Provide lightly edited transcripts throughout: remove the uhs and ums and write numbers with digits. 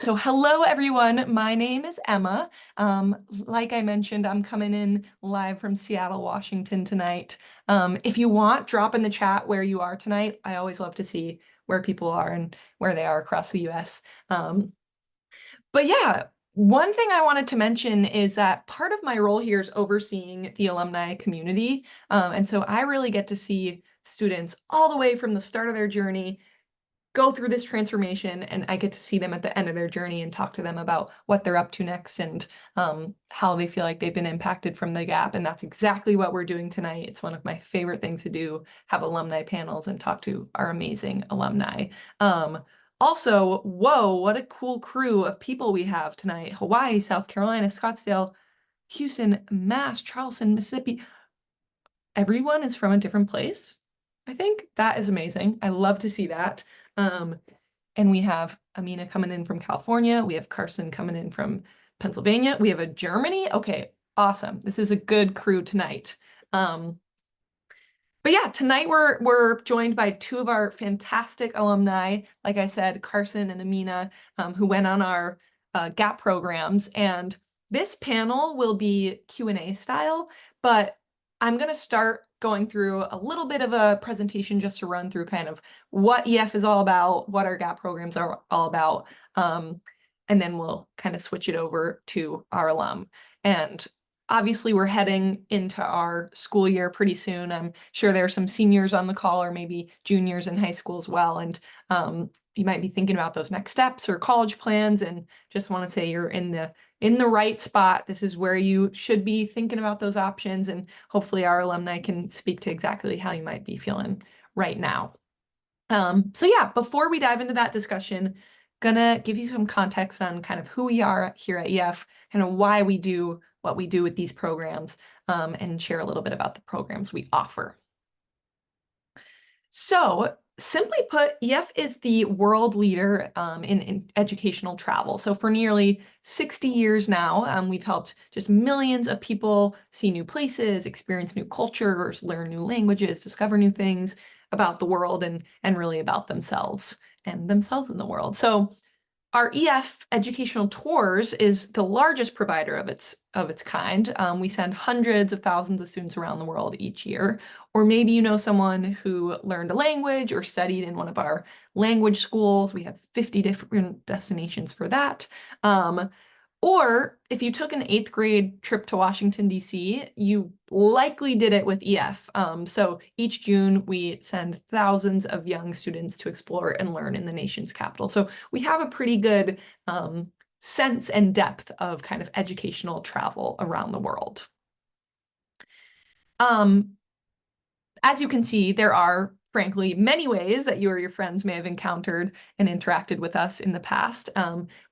So hello everyone, my name is Emma. Like I mentioned, I'm coming in live from Seattle, Washington tonight. If you want, drop in the chat where you are tonight. I always love to see where people are and where they are across the US. But yeah, one thing I wanted to mention is that part of my role here is overseeing the alumni community. And so I really get to see students all the way from the start of their journey go through this transformation, and I get to see them at the end of their journey and talk to them about what they're up to next and how they feel like they've been impacted from the gap. And that's exactly what we're doing tonight. It's one of my favorite things to do, have alumni panels and talk to our amazing alumni. Also, whoa, what a cool crew of people we have tonight. Hawaii, South Carolina, Scottsdale, Houston, Mass, Charleston, Mississippi. Everyone is from a different place. I think that is amazing. I love to see that. Um, and we have Aminah coming in from California. We have Carson coming in from Pennsylvania. We have a Germany. Okay, awesome. This is a good crew tonight. But yeah, tonight we're joined by two of our fantastic alumni, like I said, Carson and Aminah, who went on our GAP programs. And this panel will be Q&A style, but I'm going to start going through a little bit of a presentation just to run through kind of what EF is all about, what our GAP programs are all about, and then we'll kind of switch it over to our alum. And obviously, we're heading into our school year pretty soon. I'm sure there are some seniors on the call or maybe juniors in high school as well. And you might be thinking about those next steps or college plans, and just want to say you're in the right spot. This is where you should be thinking about those options, and hopefully our alumni can speak to exactly how you might be feeling right now. So yeah, before we dive into that discussion, gonna give you some context on kind of who we are here at EF, kind of why we do what we do with these programs, and share a little bit about the programs we offer. So simply put, EF is the world leader in educational travel. So for nearly 60 years now, we've helped just millions of people see new places, experience new cultures, learn new languages, discover new things about the world and really about themselves and themselves in the world. So our EF Educational Tours is the largest provider of its kind. We send hundreds of thousands of students around the world each year. Or maybe you know someone who learned a language or studied in one of our language schools. We have 50 different destinations for that. Or if you took an 8th grade trip to Washington, D.C., you likely did it with EF. So each June, we send thousands of young students to explore and learn in the nation's capital. So we have a pretty good sense and depth of kind of educational travel around the world. As you can see, there are, frankly, many ways that you or your friends may have encountered and interacted with us in the past.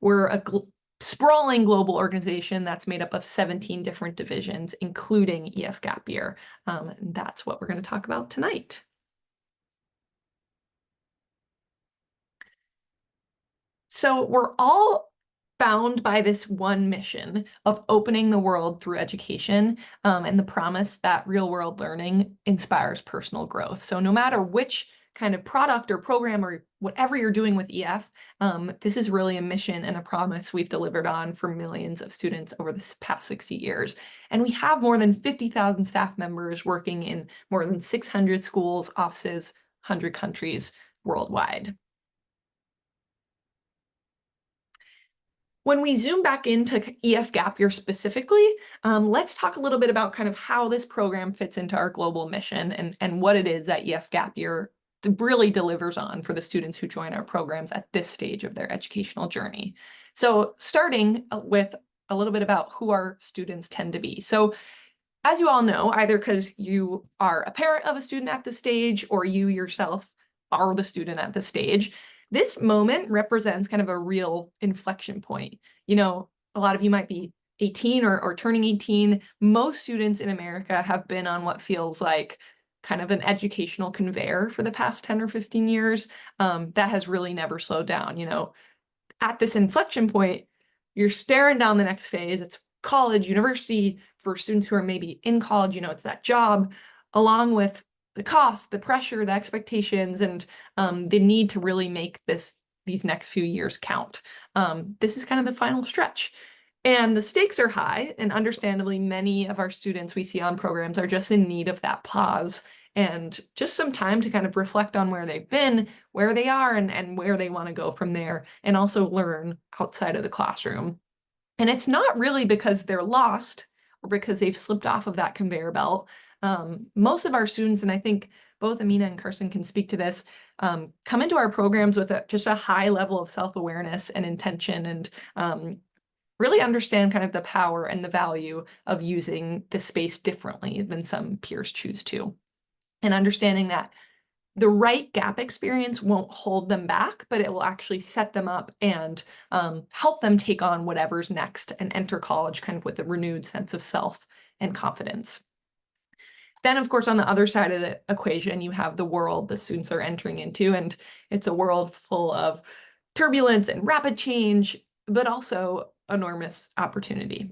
We're a sprawling global organization that's made up of 17 different divisions, including EF Gap Year. And that's what we're going to talk about tonight. So we're all bound by this one mission of opening the world through education, and the promise that real-world learning inspires personal growth. So no matter which kind of product or program or whatever you're doing with EF, this is really a mission and a promise we've delivered on for millions of students over the past 60 years. And we have more than 50,000 staff members working in more than 600 schools, offices, 100 countries worldwide. When we zoom back into EF Gap Year specifically, let's talk a little bit about kind of how this program fits into our global mission and what it is that EF Gap Year really delivers on for the students who join our programs at this stage of their educational journey. So starting with a little bit about who our students tend to be. So as you all know, either because you are a parent of a student at this stage or you yourself are the student at this stage, this moment represents kind of a real inflection point. You know, a lot of you might be 18 or turning 18. Most students in America have been on what feels like kind of an educational conveyor for the past 10 or 15 years. That has really never slowed down. You know, at this inflection point, you're staring down the next phase. It's college, university. For students who are maybe in college, you know, it's that job, along with the cost, the pressure, the expectations, and the need to really make these next few years count. This is kind of the final stretch. And the stakes are high, and understandably, many of our students we see on programs are just in need of that pause and just some time to kind of reflect on where they've been, where they are, and where they want to go from there, and also learn outside of the classroom. And it's not really because they're lost or because they've slipped off of that conveyor belt. Most of our students, and I think both Aminah and Carson can speak to this, come into our programs with just a high level of self-awareness and intention, and really understand kind of the power and the value of using the space differently than some peers choose to. And understanding that the right gap experience won't hold them back, but it will actually set them up and help them take on whatever's next and enter college kind of with a renewed sense of self and confidence. Then, of course, on the other side of the equation, you have the world the students are entering into, and it's a world full of turbulence and rapid change, but also enormous opportunity.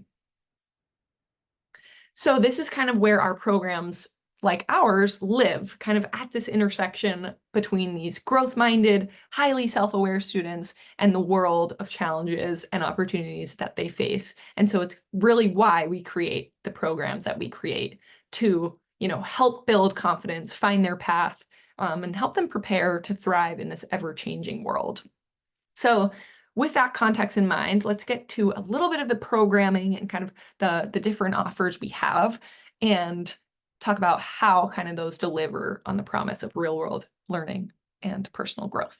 So this is kind of where our programs like ours live, kind of at this intersection between these growth-minded, highly self-aware students and the world of challenges and opportunities that they face. And so it's really why we create the programs that we create to, help build confidence, find their path, and help them prepare to thrive in this ever-changing world. So with that context in mind, let's get to a little bit of the programming and kind of the different offers we have, and talk about how kind of those deliver on the promise of real-world learning and personal growth.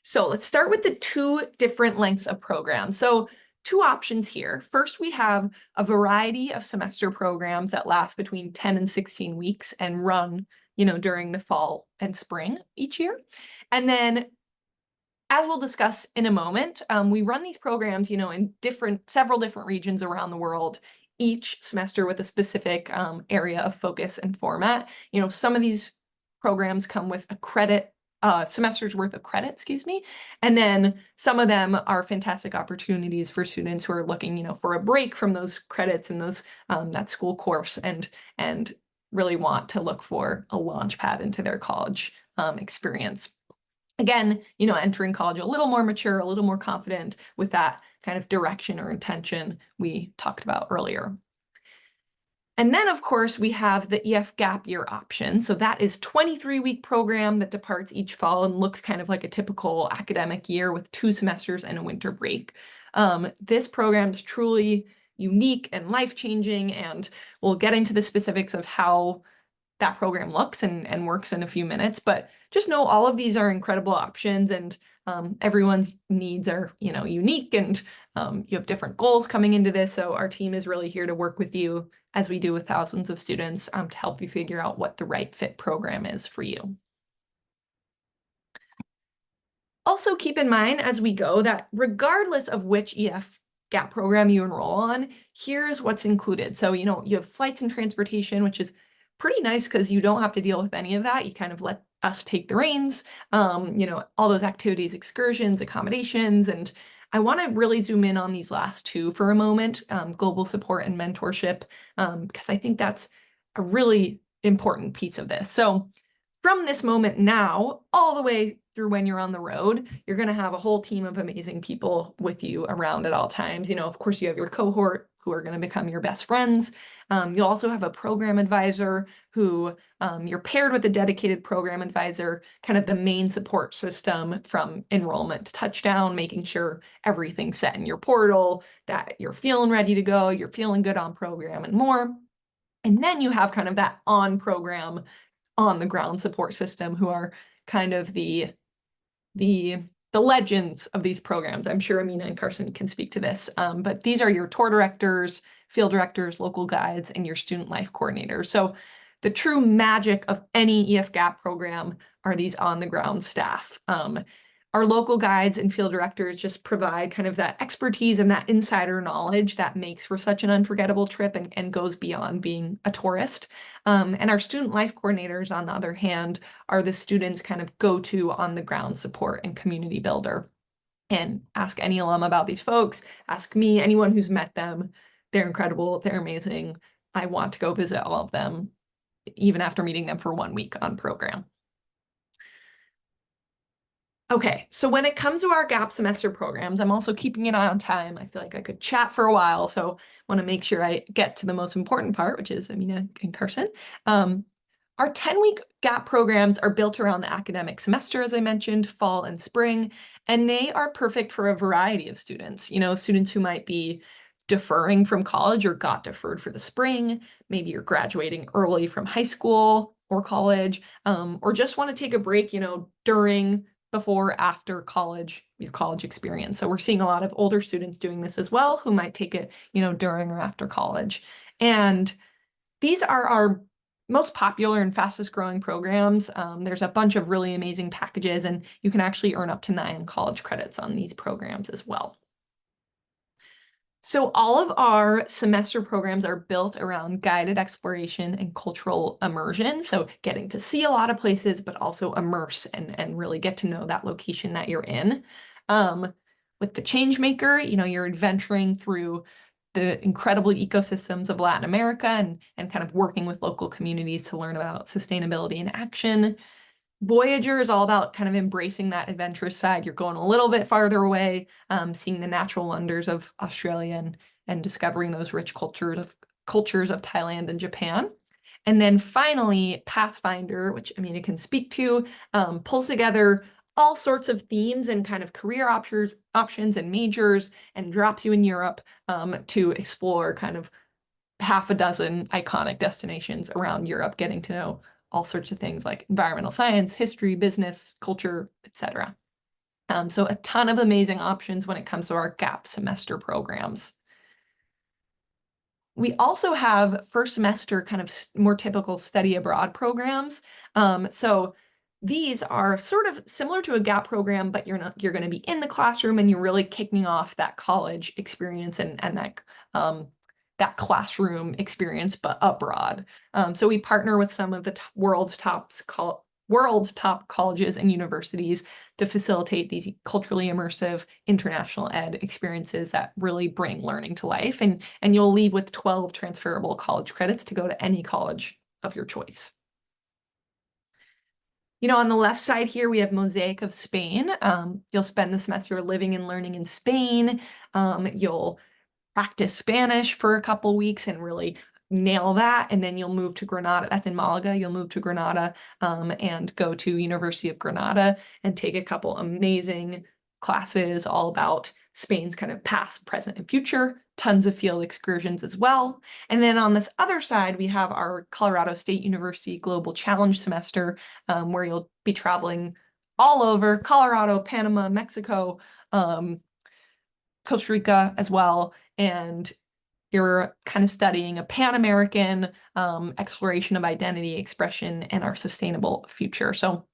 So let's start with the two different lengths of programs. So two options here. First, we have a variety of semester programs that last between 10 and 16 weeks and run, during the fall and spring each year. And then, as we'll discuss in a moment, we run these programs, in several different regions around the world, each semester with a specific area of focus and format. Some of these programs come with a credit, semester's worth of credit, excuse me. And then some of them are fantastic opportunities for students who are looking, for a break from those credits and those that school course, and really want to look for a launch pad into their college experience. Again, entering college a little more mature, a little more confident with that kind of direction or intention we talked about earlier. And then, of course, we have the EF gap year option. So that is 23-week program that departs each fall and looks kind of like a typical academic year with 2 semesters and a winter break. This program is truly unique and life-changing, and we'll get into the specifics of how that program looks and works in a few minutes, but just know all of these are incredible options, and everyone's needs are, unique, and you have different goals coming into this. So our team is really here to work with you, as we do with thousands of students, to help you figure out what the right fit program is for you. Also keep in mind as we go that regardless of which EF GAP program you enroll on, here's what's included. So, you have flights and transportation, which is pretty nice because you don't have to deal with any of that. You kind of let us take the reins, all those activities, excursions, accommodations. And I want to really zoom in on these last two for a moment, global support and mentorship, because I think that's a really important piece of this. So from this moment now, all the way through when you're on the road, you're going to have a whole team of amazing people with you around at all times. Of course, you have your cohort who are going to become your best friends. You'll also have a program advisor who you're paired with a dedicated program advisor, kind of the main support system from enrollment to touchdown, making sure everything's set in your portal, that you're feeling ready to go, you're feeling good on program, and more. And then you have kind of that on-program, on-the-ground support system who are kind of the legends of these programs. I'm sure Aminah and Carson can speak to this, but these are your tour directors, field directors, local guides, and your student life coordinators. So the true magic of any EF GAP program are these on-the-ground staff. Our local guides and field directors just provide kind of that expertise and that insider knowledge that makes for such an unforgettable trip and goes beyond being a tourist. And our student life coordinators, on the other hand, are the students' kind of go-to on-the-ground support and community builder. And ask any alum about these folks, ask me, anyone who's met them. They're incredible, they're amazing. I want to go visit all of them, even after meeting them for 1 week on program. Okay, so when it comes to our gap semester programs, I'm also keeping an eye on time. I feel like I could chat for a while, so want to make sure I get to the most important part, which is Aminah and Carson. Um, our 10-week gap programs are built around the academic semester, as I mentioned, fall and spring, and they are perfect for a variety of students. Students who might be deferring from college or got deferred for the spring. Maybe you're graduating early from high school or college, or just want to take a break, during before, after college, your college experience. So we're seeing a lot of older students doing this as well, who might take it, during or after college. And these are our most popular and fastest growing programs. There's a bunch of really amazing packages, and you can actually earn up to 9 college credits on these programs as well. So all of our semester programs are built around guided exploration and cultural immersion. So getting to see a lot of places, but also immerse and really get to know that location that you're in. With the Changemaker, you're adventuring through the incredible ecosystems of Latin America and kind of working with local communities to learn about sustainability in action. Voyager is all about kind of embracing that adventurous side. You're going a little bit farther away, seeing the natural wonders of Australia and discovering those rich cultures of Thailand and Japan. And then finally, Pathfinder, which Aminah can speak to, pulls together all sorts of themes and kind of career options and majors, and drops you in Europe to explore kind of half a dozen iconic destinations around Europe, getting to know all sorts of things like environmental science, history, business, culture, etc. So a ton of amazing options when it comes to our gap semester programs. We also have first semester kind of more typical study abroad programs. So these are sort of similar to a gap program, but you're going to be in the classroom and you're really kicking off that college experience and that classroom experience, but abroad. So we partner with some of the world's top colleges and universities to facilitate these culturally immersive international ed experiences that really bring learning to life. And you'll leave with 12 transferable college credits to go to any college of your choice. On the left side here, we have Mosaic of Spain. You'll spend the semester living and learning in Spain. You'll practice Spanish for a couple weeks and really nail that, and then you'll move to Granada. That's in Malaga. You'll move to Granada and go to University of Granada and take a couple amazing classes all about Spain's kind of past, present, and future. Tons of field excursions as well. And then on this other side, we have our Colorado State University Global Challenge semester, where you'll be traveling all over Colorado, Panama, Mexico, Costa Rica as well, and you're kind of studying a Pan-American exploration of identity, expression, and our sustainable future. So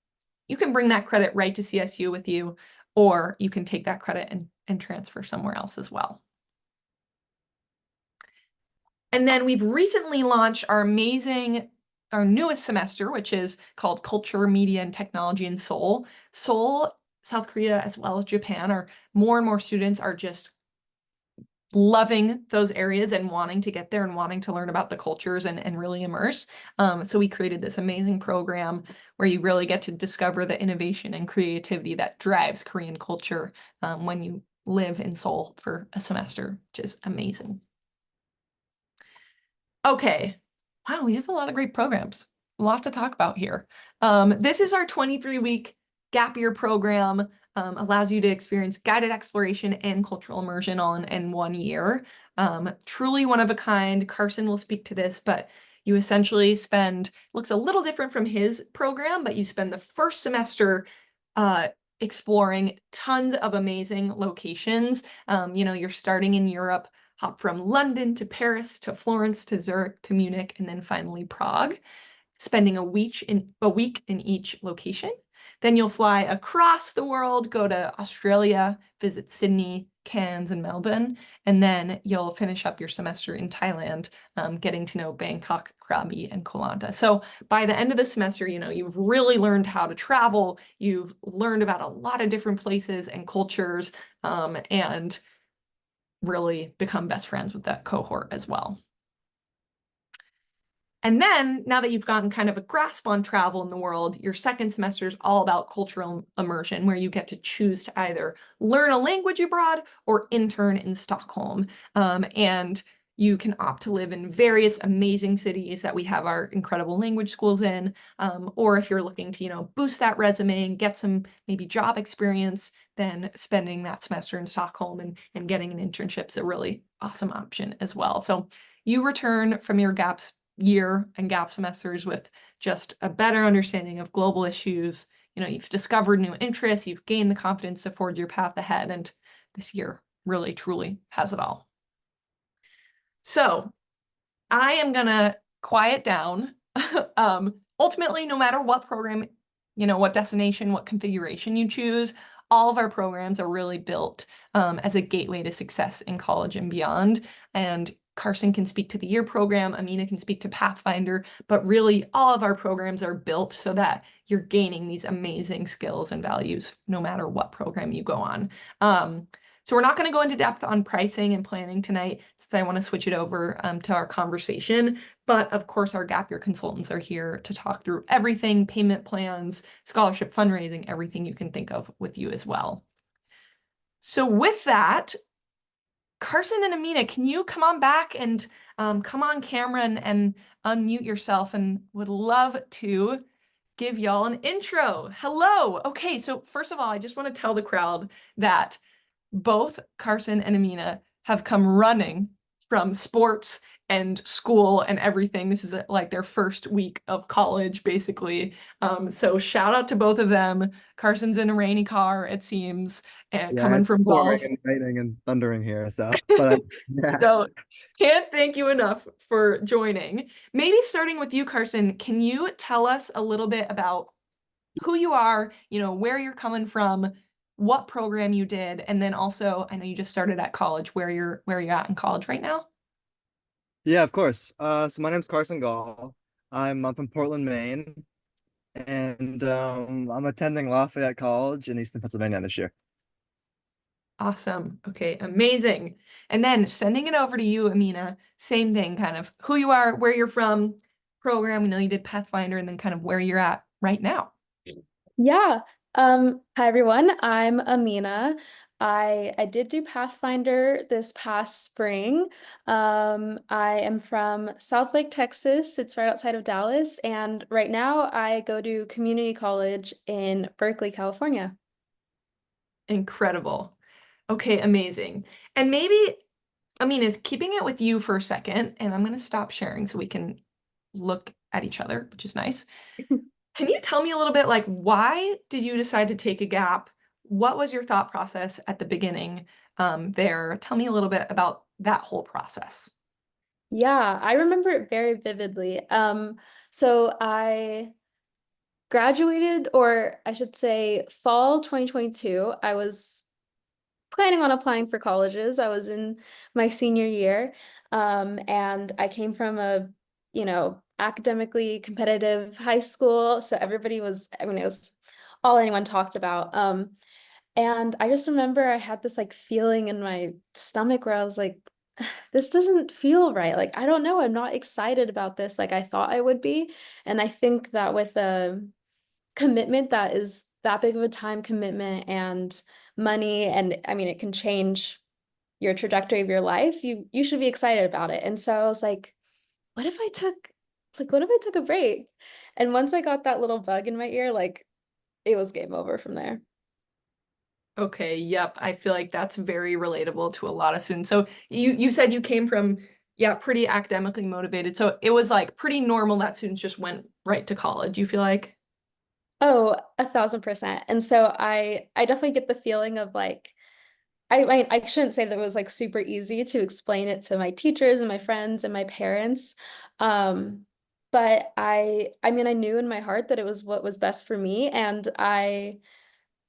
you can bring that credit right to CSU with you, or you can take that credit and transfer somewhere else as well. And then we've recently launched our newest semester, which is called Culture, Media, and Technology in Seoul. Seoul, South Korea, as well as Japan, are more and more students are just loving those areas and wanting to get there and wanting to learn about the cultures and really immerse. So we created this amazing program where you really get to discover the innovation and creativity that drives Korean culture when you live in Seoul for a semester, which is amazing. Okay. Wow, we have a lot of great programs. A lot to talk about here. This is our 23-week gap year program. Allows you to experience guided exploration and cultural immersion all in 1 year. Truly one of a kind. Carson will speak to this, but you essentially looks a little different from his program, but you spend the first semester exploring tons of amazing locations. You're starting in Europe, hop from London to Paris to Florence to Zurich to Munich, and then finally Prague, spending a week in each location. Then you'll fly across the world, go to Australia, visit Sydney, Cairns, and Melbourne, and then you'll finish up your semester in Thailand, getting to know Bangkok, Krabi, and Koh Lanta. So by the end of the semester, you've really learned how to travel, you've learned about a lot of different places and cultures, and really become best friends with that cohort as well. And then now that you've gotten kind of a grasp on travel in the world, your second semester is all about cultural immersion, where you get to choose to either learn a language abroad or intern in Stockholm. And you can opt to live in various amazing cities that we have our incredible language schools in. Or if you're looking to, boost that resume and get some maybe job experience, then spending that semester in Stockholm and getting an internship is a really awesome option as well. So you return from your gaps year and gap semesters with just a better understanding of global issues. You've discovered new interests, you've gained the confidence to forge your path ahead, and this year really, truly has it all. So I am gonna quiet down. Ultimately, no matter what program, what destination, what configuration you choose, all of our programs are really built as a gateway to success in college and beyond. And Carson can speak to the year program, Aminah can speak to Pathfinder, but really all of our programs are built so that you're gaining these amazing skills and values no matter what program you go on. So we're not going to go into depth on pricing and planning tonight, since I want to switch it over to our conversation. But of course, our gap year consultants are here to talk through everything, payment plans, scholarship fundraising, everything you can think of with you as well. So with that, Carson and Aminah, can you come on back and come on camera and unmute yourself, and would love to give y'all an intro. Hello. Okay, so first of all, I just want to tell the crowd that both Carson and Aminah have come running from sports and school and everything. This is like their first week of college, basically. So shout out to both of them. Carson's in a rainy car, it seems, and Yeah, coming it's from pouring golf. and raining and thundering here. So, but yeah, So can't thank you enough for joining. Maybe starting with you, Carson, can you tell us a little bit about who you are, where you're coming from, what program you did, and then also, I know you just started at college, where you're at in college right now? yeah, of course. So my name's Carson Gall. I'm from Portland, Maine, and I'm attending Lafayette College in Easton, Pennsylvania this year. Awesome. Okay, amazing. And then sending it over to you, Aminah, same thing, kind of who you are, where you're from, program. We know you did Pathfinder, and then kind of where you're at right now. Yeah. Hi everyone. I'm Amina. I did do Pathfinder this past spring. I am from Southlake, Texas. It's right outside of Dallas, and right now I go to community college in Berkeley, California. Incredible. Okay, amazing. And maybe, is keeping it with you for a second, and I'm going to stop sharing so we can look at each other, which is nice. Can you tell me a little bit, like, why did you decide to take a gap? What was your thought process at the beginning there? Tell me a little bit about that whole process. Yeah, I remember it very vividly. So I graduated, or I should say fall 2022. I was planning on applying for colleges. I was in my senior year, and I came from a, academically competitive high school. So everybody was, I mean, it was all anyone talked about. And I just remember I had this like feeling in my stomach where I was like, this doesn't feel right. Like, I don't know. I'm not excited about this like I thought I would be. And I think that with a commitment that is that big of a time commitment and money, and I mean, it can change your trajectory of your life, you should be excited about it. And so I was like, what if I took what if I took a break? And once I got that little bug in my ear, like it was game over from there. Okay, yep. I feel like that's very relatable to a lot of students. So you said you came from, yeah, pretty academically motivated. So it was like pretty normal that students just went right to college, you feel like? Oh, 1,000%. And so I definitely get the feeling of like I shouldn't say that it was like super easy to explain it to my teachers and my friends and my parents. Um, but I mean I knew in my heart that it was what was best for me, and I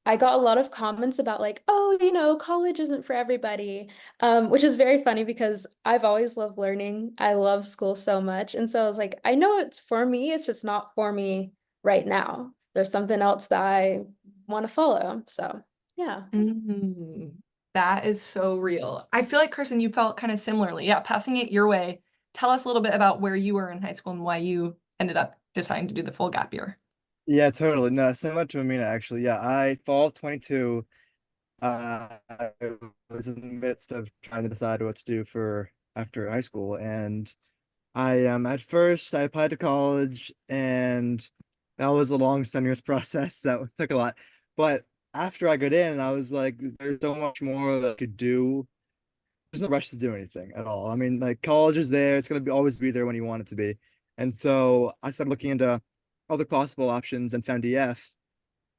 got a lot of comments about like, oh, college isn't for everybody, which is very funny because I've always loved learning. I love school so much. And so I was like, I know it's for me, it's just not for me right now. There's something else that I want to follow. So, yeah. Mm, that is so real. I feel like, Carson, you felt kind of similarly. Yeah, passing it your way tell us a little bit about where you were in high school and why you ended up deciding to do the full gap year. Yeah, totally. No, similar to Amina, actually. Yeah, I fall of 22. I was in the midst of trying to decide what to do for after high school, and at first I applied to college, and that was a long, strenuous process that took a lot. But after I got in, I was like, there's so much more that I could do. There's no rush to do anything at all. I mean, like college is there, it's gonna be always be there when you want it to be. And so I started looking into other possible options and found EF.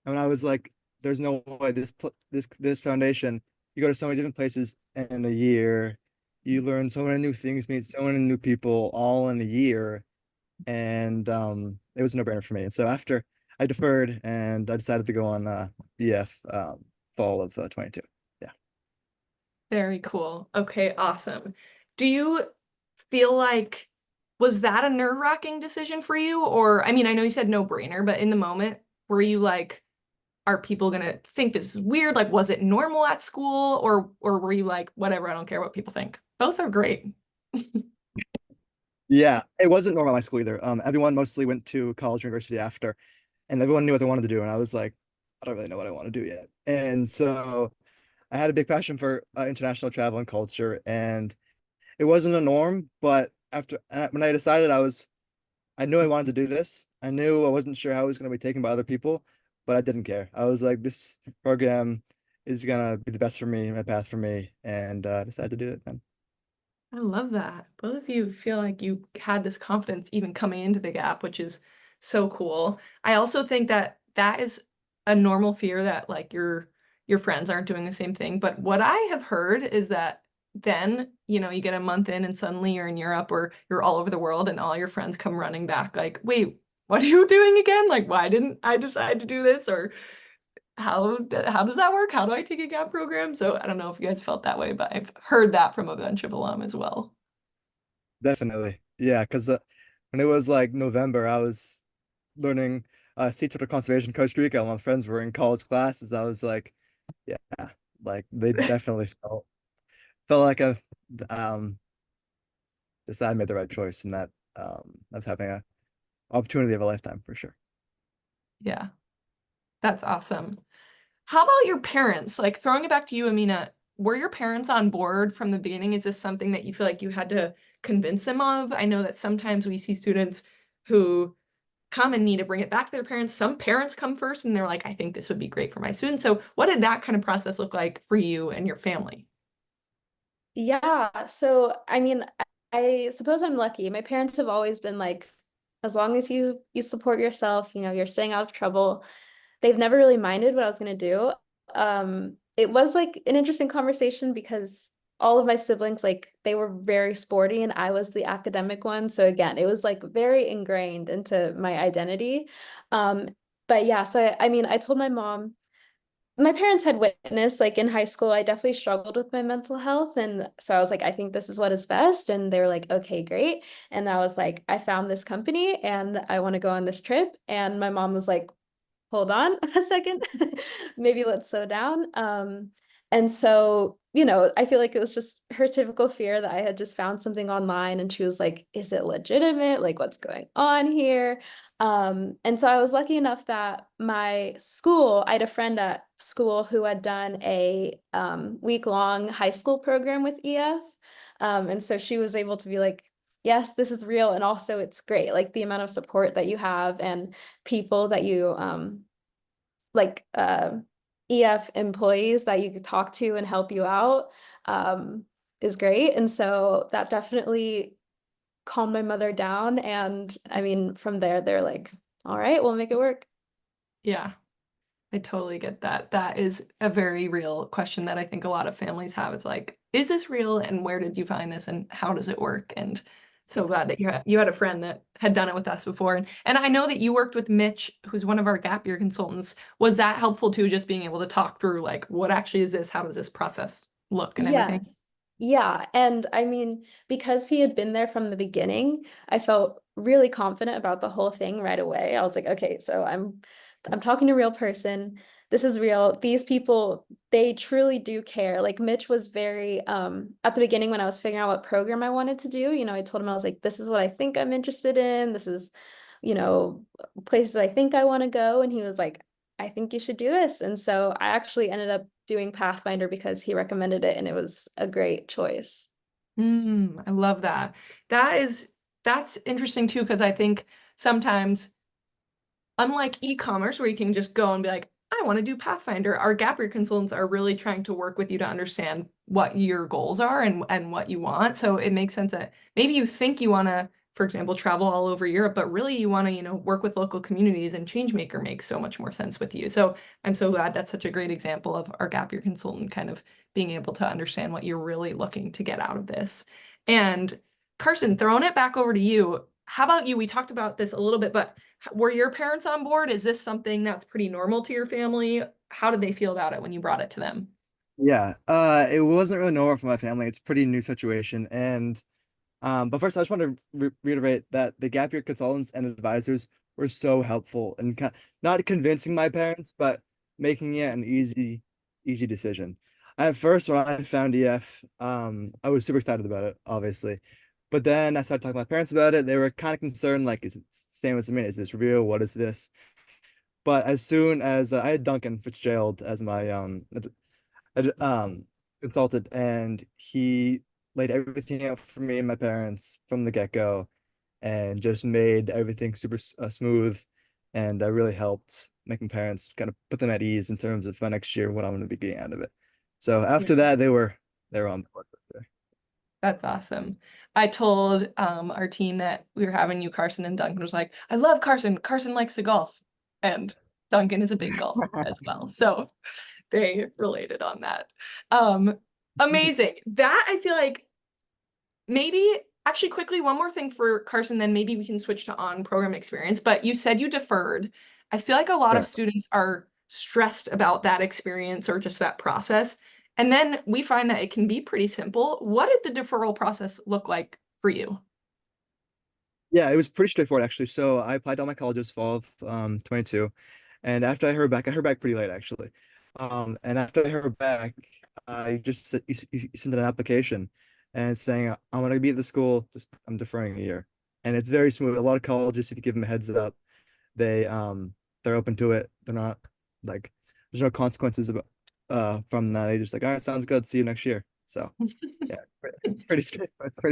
And I was like, there's no way this foundation, you go to so many different places in a year, you learn so many new things, meet so many new people all in a year. And it was a no-brainer for me. And so after I deferred and I decided to go on EF fall of 22. Yeah. Very cool. Okay, awesome. Do you feel like was that a nerve-wracking decision for you? Or I mean, I know you said no brainer, but in the moment, were you like, are people gonna think this is weird? Like, was it normal at school? Or were you like, whatever, I don't care what people think? Both are great. Yeah, it wasn't normal at my school either. Everyone mostly went to college, university after, and everyone knew what they wanted to do. And I was like, I don't really know what I want to do yet. And so I had a big passion for international travel and culture, and it wasn't a norm. But when I decided, I knew I wanted to do this. I knew I wasn't sure how it was going to be taken by other people, but I didn't care. I was like, this program is gonna be the best for me, my path for me, and I decided to do it then. I love that. Both of you feel like you had this confidence even coming into the gap, which is so cool. I also think that that is a normal fear that like your friends aren't doing the same thing. But what I have heard is that then, you get a month in and suddenly you're in Europe or you're all over the world and all your friends come running back like, "Wait, what are you doing again? Like, why didn't I decide to do this?" Or how does that work? How do I take a gap program? So I don't know if you guys felt that way, but I've heard that from a bunch of alum as well. Definitely, yeah. Because when it was like November, I was learning sea turtle conservation in Costa Rica. My friends were in college classes. I was like, yeah, like they definitely felt like I um decided I made the right choice, and that I was having a opportunity of a lifetime for sure. Yeah, that's awesome. How about your parents? Like throwing it back to you, Amina, were your parents on board from the beginning? Is this something that you feel like you had to convince them of? I know that sometimes we see students who come and need to bring it back to their parents. Some parents come first and they're like, I think this would be great for my students. So what did that kind of process look like for you and your family? Yeah, so I mean, I suppose I'm lucky. My parents have always been like, as long as you support yourself, you're staying out of trouble. They've never really minded what I was gonna do. It was like an interesting conversation because all of my siblings, like they were very sporty and I was the academic one. So again, it was like very ingrained into my identity. Um, but yeah, so I mean, I told my mom my parents had witnessed like in high school I definitely struggled with my mental health, and so I was like, I think this is what is best, and they were like, okay, great. And I was like, I found this company and I want to go on this trip, and my mom was like, hold on a second, maybe let's slow down. And so, I feel like it was just her typical fear that I had just found something online and she was like, is it legitimate? Like, what's going on here? And so I was lucky enough that I had a friend at school who had done a week-long high school program with EF. And so she was able to be like, yes, this is real. And also it's great. Like the amount of support that you have and people that you like EF employees that you could talk to and help you out is great. And so that definitely calmed my mother down. And I mean, from there, they're like, all right, we'll make it work. Yeah. I totally get that. That is a very real question that I think a lot of families have. It's like, is this real? And where did you find this? And how does it work? And so glad that you had a friend that had done it with us before. And I know that you worked with Mitch, who's one of our gap year consultants. Was that helpful too, just being able to talk through like, what actually is this? How does this process look and everything? Yes. Yeah. And I mean, because he had been there from the beginning, I felt really confident about the whole thing right away. I was like, okay, so I'm talking to a real person. this is real. These people, they truly do care. Like Mitch was very, at the beginning when I was figuring out what program I wanted to do, I told him, I was like, this is what I think I'm interested in. This is, places I think I want to go. And he was like, I think you should do this. And so I actually ended up doing Pathfinder because he recommended it and it was a great choice. I love that. That's interesting too, because I think sometimes, unlike e-commerce where you can just go and be like, I want to do Pathfinder, our gap year consultants are really trying to work with you to understand what your goals are and what you want. So it makes sense that maybe you think you want to, for example, travel all over Europe, but really you want to, work with local communities, and Changemaker makes so much more sense with you. So I'm so glad that's such a great example of our gap year consultant kind of being able to understand what you're really looking to get out of this. And Carson, throwing it back over to you. How about you? We talked about this a little bit, but were your parents on board? Is this something that's pretty normal to your family? How did they feel about it when you brought it to them? Yeah, it wasn't really normal for my family. It's a pretty new situation, and but first, I just want to re reiterate that the gap year consultants and advisors were so helpful and not convincing my parents, but making it an easy decision. At first, when I found EF, I was super excited about it, obviously, but then I started talking to my parents about it. They were kind of concerned, like, is it same as me? Is this real? What is this? But as soon as I had Duncan Fitzgerald as my consulted, and he laid everything out for me and my parents from the get-go, and just made everything super smooth, and really helped making parents kind of put them at ease in terms of my next year, what I'm going to be getting out of it. So Yeah. after that, they were on board with it. That's awesome. I told our team that we were having you, Carson, and Duncan was like, I love Carson. Carson likes to golf. And Duncan is a big golfer as well. So they related on that. Um, Amazing. That I feel like maybe actually quickly, one more thing for Carson, then maybe we can switch to on-program experience. But you said you deferred. I feel like a lot of Right. students are stressed about that experience or just that process. And then we find that it can be pretty simple. What did the deferral process look like for you? Yeah, it was pretty straightforward actually. So I applied to all my colleges fall of 22. And after I heard back pretty late actually. And after I heard back, I just you sent an application and saying I want to be at the school, just I'm deferring a year. And it's very smooth. A lot of colleges, if you give them a heads up, they they're open to it. They're not like there's no consequences about from that. They just like, all right, sounds good. See you next year. So yeah, it's pretty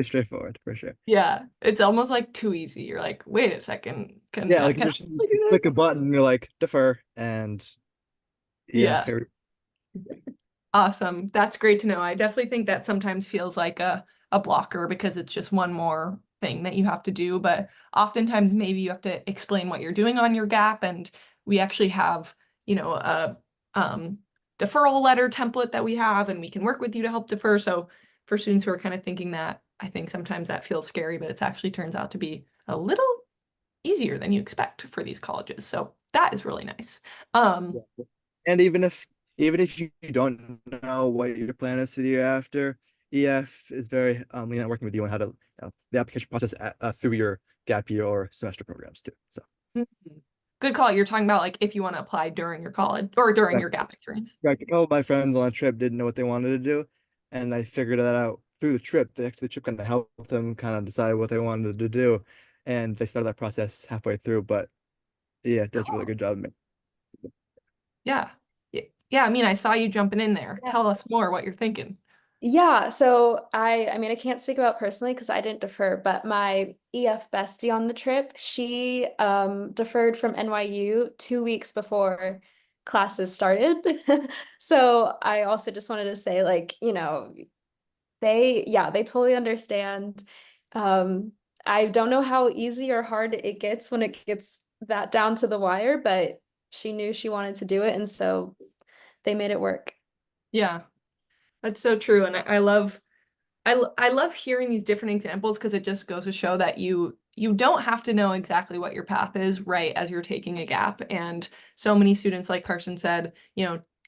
straightforward for sure. Yeah, it's almost like too easy. You're like, wait a second, can Yeah, I like can you I just actually do click a this? button and you're like defer, and yeah, Yeah. here. Awesome. That's great to know. I definitely think that sometimes feels like a blocker because it's just one more thing that you have to do. But oftentimes maybe you have to explain what you're doing on your gap. And we actually have, a deferral letter template that we have, and we can work with you to help defer. So for students who are kind of thinking that, I think sometimes that feels scary, but it's actually turns out to be a little easier than you expect for these colleges. So that is really nice. Um, Yeah. And even if you don't know what your plan is for the year after, EF is very lean on working with you on how to the application process through your gap year or semester programs too. So Good call. You're talking about like if you want to apply during your college or during yeah, your gap experience. yeah, a couple of my friends on a trip didn't know what they wanted to do, and I figured that out through the trip. The trip kind of helped them kind of decide what they wanted to do, and they started that process halfway through. But yeah, it does a really Cool. good job. Yeah. Yeah, I mean, I saw you jumping in there. Yeah. Tell us more what you're thinking. Yeah, so I mean I can't speak about personally because I didn't defer, but my EF bestie on the trip, she deferred from NYU 2 weeks before classes started. So I also just wanted to say like, they totally understand. Um I don't know how easy or hard it gets when it gets that down to the wire, but she knew she wanted to do it and so they made it work. Yeah, that's so true. And I love hearing these different examples because it just goes to show that you don't have to know exactly what your path is right as you're taking a gap. And so many students, like Carson said,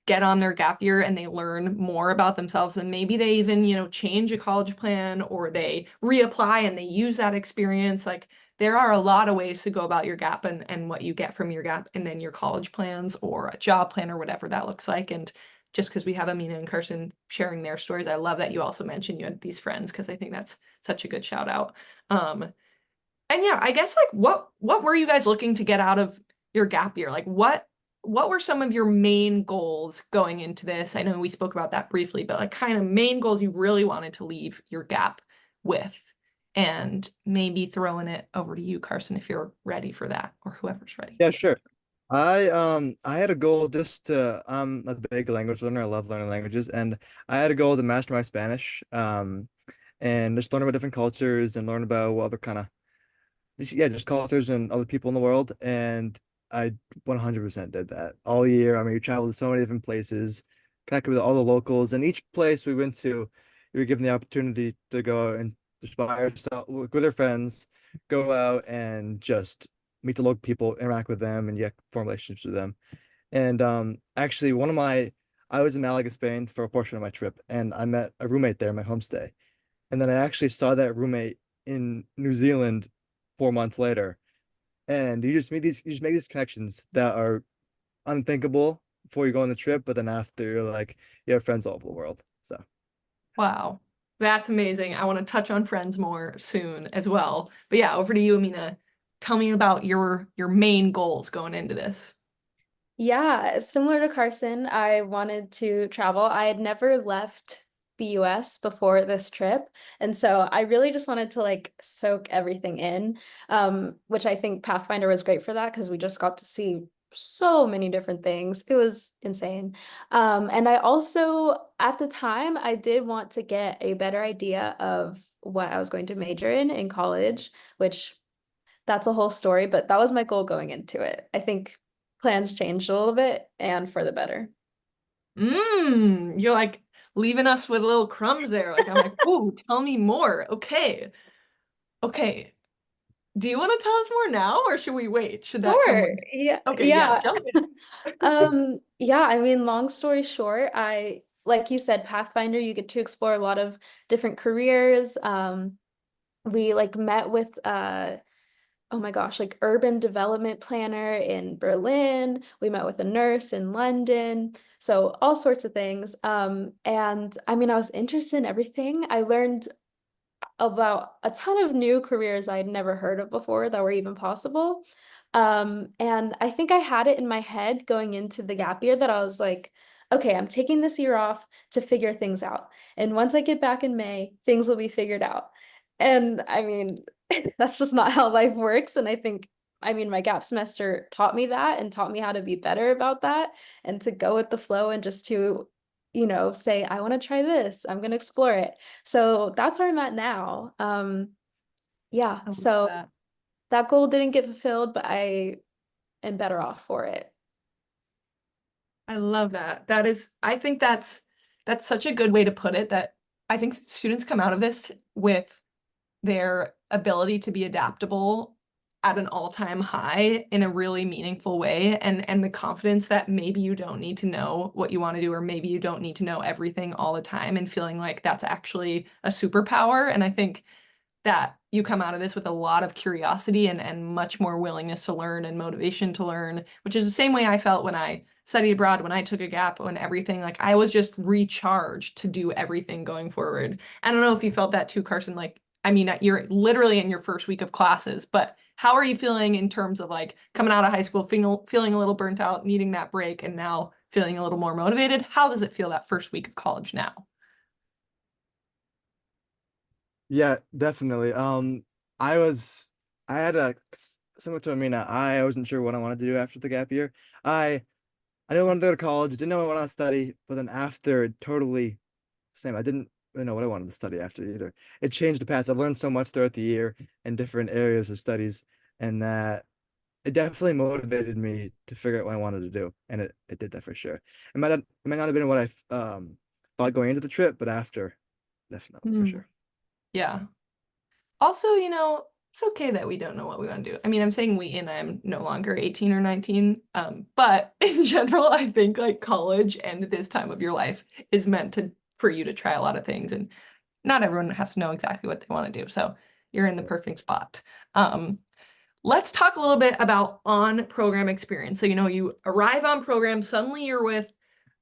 get on their gap year and they learn more about themselves, and maybe they even, change a college plan, or they reapply and they use that experience. Like, there are a lot of ways to go about your gap, and what you get from your gap, and then your college plans or a job plan or whatever that looks like. And just because we have Aminah and Carson sharing their stories, I love that you also mentioned you had these friends, because I think that's such a good shout out. And yeah, I guess, like, what were you guys looking to get out of your gap year? Like, what were some of your main goals going into this? I know we spoke about that briefly, but like, kind of main goals you really wanted to leave your gap with. And maybe throwing it over to you, Carson, if you're ready for that, or whoever's ready. Yeah, sure. I had a goal just to I'm a big language learner. I love learning languages, and I had a goal to master my Spanish. And just learn about different cultures and learn about what other kind of, yeah, just cultures and other people in the world. And I 100% did that all year. I mean, we traveled to so many different places, connected with all the locals, and each place we went to, we were given the opportunity to go and just by ourselves with our friends, go out and just meet the local people, interact with them, and yeah, form relationships with them. And actually, I was in Malaga, Spain for a portion of my trip, and I met a roommate there in my homestay. And then I actually saw that roommate in New Zealand 4 months later. And you just make these connections that are unthinkable before you go on the trip, but then after you're like, you have friends all over the world. So Wow. That's amazing. I want to touch on friends more soon as well. But yeah, over to you, Amina. Tell me about your main goals going into this. Yeah, similar to Carson, I wanted to travel. I had never left the US before this trip. And so I really just wanted to like soak everything in, which I think Pathfinder was great for that because we just got to see so many different things. It was insane. And I also, at the time, I did want to get a better idea of what I was going to major in college, which that's a whole story, but that was my goal going into it. I think plans changed a little bit and for the better. You're like leaving us with little crumbs there. Like, I'm like, oh, tell me more. Okay. Okay. Do you want to tell us more now, or should we wait? Should that come Sure. later? Yeah. Okay, yeah, Yeah. jump in. Yeah, I mean, long story short, like you said, Pathfinder, you get to explore a lot of different careers. We like met with oh my gosh, like urban development planner in Berlin. We met with a nurse in London. So all sorts of things. And I mean, I was interested in everything. I learned about a ton of new careers I had never heard of before that were even possible. And I think I had it in my head going into the gap year that I was like, okay, I'm taking this year off to figure things out. And once I get back in May, things will be figured out. And I mean, that's just not how life works. And I mean, my gap semester taught me that and taught me how to be better about that and to go with the flow and just to, say, I want to try this. I'm going to explore it. So that's where I'm at now. Yeah, I love so that. that goal didn't get fulfilled, but I am better off for it. I love that. I think that's such a good way to put it, that I think students come out of this with their ability to be adaptable at an all-time high in a really meaningful way, and the confidence that maybe you don't need to know what you want to do, or maybe you don't need to know everything all the time, and feeling like that's actually a superpower. And I think that you come out of this with a lot of curiosity, and much more willingness to learn and motivation to learn, which is the same way I felt when I studied abroad, when I took a gap, when everything, like, I was just recharged to do everything going forward. I don't know if you felt that too, Carson. Like, I mean, you're literally in your first week of classes, but how are you feeling in terms of like coming out of high school, feeling a little burnt out, needing that break, and now feeling a little more motivated? How does it feel that first week of college now? yeah, definitely. I was I had a similar to Amina. I wasn't sure what I wanted to do after the gap year. I didn't want to go to college, didn't know what I wanted to study, but then after it totally same. I didn't really know what I wanted to study after either. It changed the path. I've learned so much throughout the year in different areas of studies, and that it definitely motivated me to figure out what I wanted to do. And it did that for sure. It might not have been what I thought going into the trip, but after, definitely for Hmm. sure. Yeah. Also, it's okay that we don't know what we want to do. I mean, I'm saying we and I'm no longer 18 or 19. But in general, I think like college and this time of your life is meant to for you to try a lot of things, and not everyone has to know exactly what they want to do. So you're in the perfect spot. Um, let's talk a little bit about on-program experience. So, you arrive on program, suddenly you're with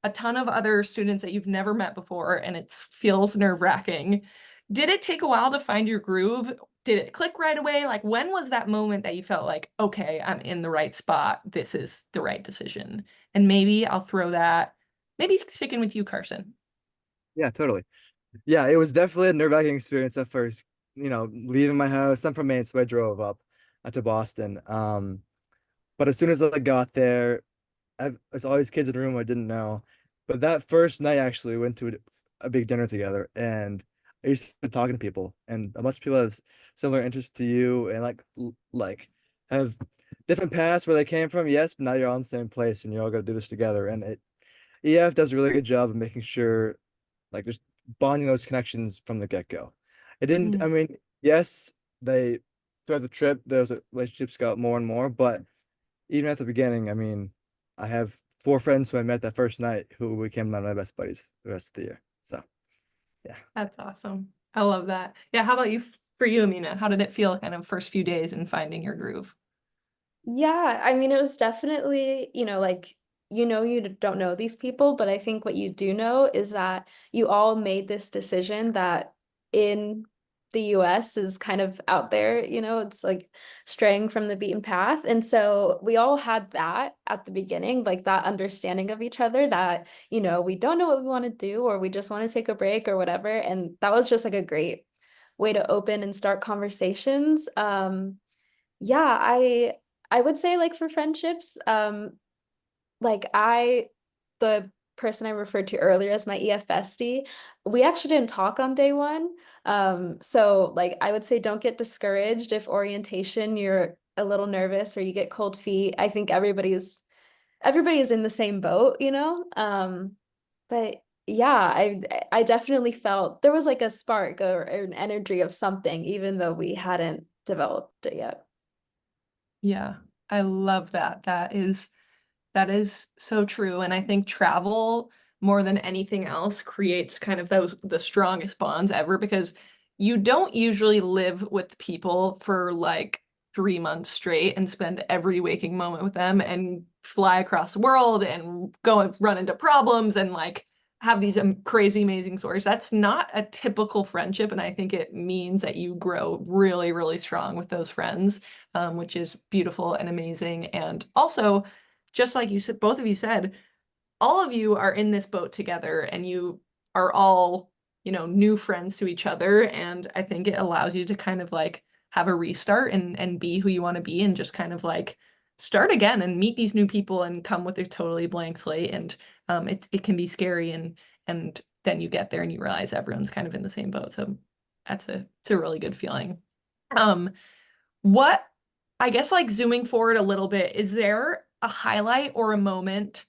a ton of other students that you've never met before, and it feels nerve-wracking. Did it take a while to find your groove? Did it click right away? Like, when was that moment that you felt like, okay, I'm in the right spot. This is the right decision. And maybe I'll throw that, maybe sticking with you, Carson. Yeah, totally. Yeah, it was definitely a nerve-wracking experience at first. Leaving my house. I'm from Maine, so I drove up to Boston. But as soon as I got there, there's always kids in the room I didn't know. But that first night, actually, we went to a big dinner together, and I used to talking to people, and a bunch of people have similar interests to you, and like have different paths where they came from. Yes, but now you're all in the same place, and you're all gonna do this together. And EF does a really good job of making sure, like, just bonding those connections from the get-go. It didn't, Mm. I mean, yes, they throughout the trip, those relationships got more and more, but even at the beginning, I mean, I have four friends who I met that first night who became one of my best buddies the rest of the year. So yeah. That's awesome. I love that. Yeah, how about you for you, Amina? How did it feel kind of first few days in finding your groove? Yeah, I mean, it was definitely, like, you don't know these people, but I think what you do know is that you all made this decision that in the US is kind of out there, it's like straying from the beaten path. And so we all had that at the beginning, like that understanding of each other that, we don't know what we want to do or we just want to take a break or whatever. And that was just like a great way to open and start conversations. Yeah, I would say like for friendships, like the person I referred to earlier as my EF bestie, we actually didn't talk on day one. So like I would say don't get discouraged if orientation you're a little nervous or you get cold feet. I think everybody's in the same boat, you know? But yeah, I definitely felt there was like a spark or an energy of something, even though we hadn't developed it yet. Yeah, I love that. That is so true. And I think travel more than anything else creates kind of those the strongest bonds ever because you don't usually live with people for like 3 months straight and spend every waking moment with them and fly across the world and go and run into problems and like have these crazy amazing stories. That's not a typical friendship, and I think it means that you grow really, really strong with those friends, which is beautiful and amazing. And also, just like you said, both of you said, all of you are in this boat together and you are all, new friends to each other. And I think it allows you to kind of like have a restart and be who you want to be and just kind of like start again and meet these new people and come with a totally blank slate. And it can be scary and then you get there and you realize everyone's kind of in the same boat. So it's a really good feeling. Um, what I guess like zooming forward a little bit, is there a highlight or a moment,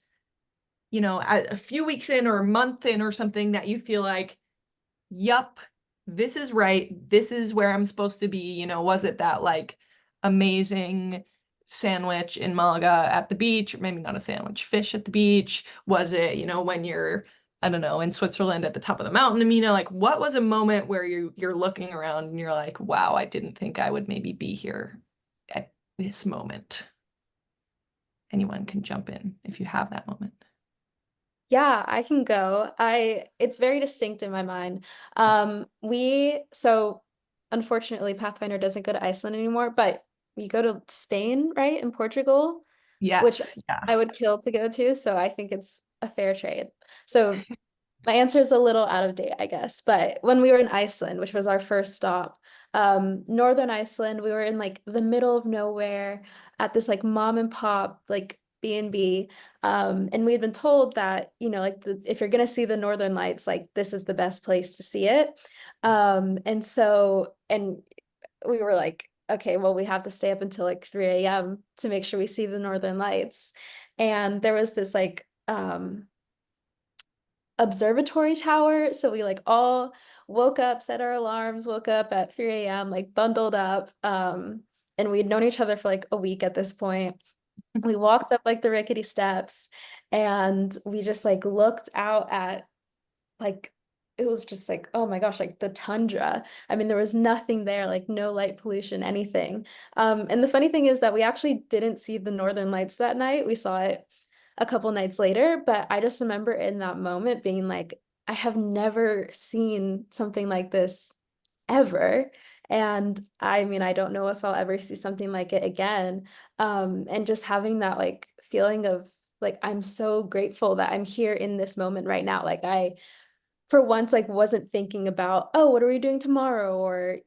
a few weeks in or a month in or something that you feel like, yup, this is right. This is where I'm supposed to be. Was it that like amazing sandwich in Malaga at the beach, or maybe not a sandwich, fish at the beach? Was it, when you're, I don't know, in Switzerland at the top of the mountain, Amina? Like, what was a moment where you're looking around and you're like, wow, I didn't think I would maybe be here at this moment? Anyone can jump in if you have that moment. Yeah, I can go. It's very distinct in my mind. So unfortunately Pathfinder doesn't go to Iceland anymore, but we go to Spain, right? In Portugal, which Yes, yeah. I would kill to go to, so I think it's a fair trade. So my answer is a little out of date, I guess. But when we were in Iceland, which was our first stop, Northern Iceland, we were in like the middle of nowhere at this like mom and pop like B&B. And we had been told that, like if you're gonna see the Northern Lights, like this is the best place to see it. And we were like, okay, well, we have to stay up until like 3 a.m. to make sure we see the Northern Lights. And there was this like observatory tower. So we like all woke up, set our alarms, woke up at 3 a.m., like bundled up. And we'd known each other for like a week at this point. We walked up like the rickety steps and we just like looked out at like it was just like, oh my gosh, like the tundra. I mean, there was nothing there, like no light pollution, anything. And the funny thing is that we actually didn't see the Northern Lights that night. We saw it a couple nights later, but I just remember in that moment being like, I have never seen something like this ever. And I mean, I don't know if I'll ever see something like it again. And just having that like feeling of like, I'm so grateful that I'm here in this moment right now. Like I for once like wasn't thinking about, oh, what are we doing tomorrow, or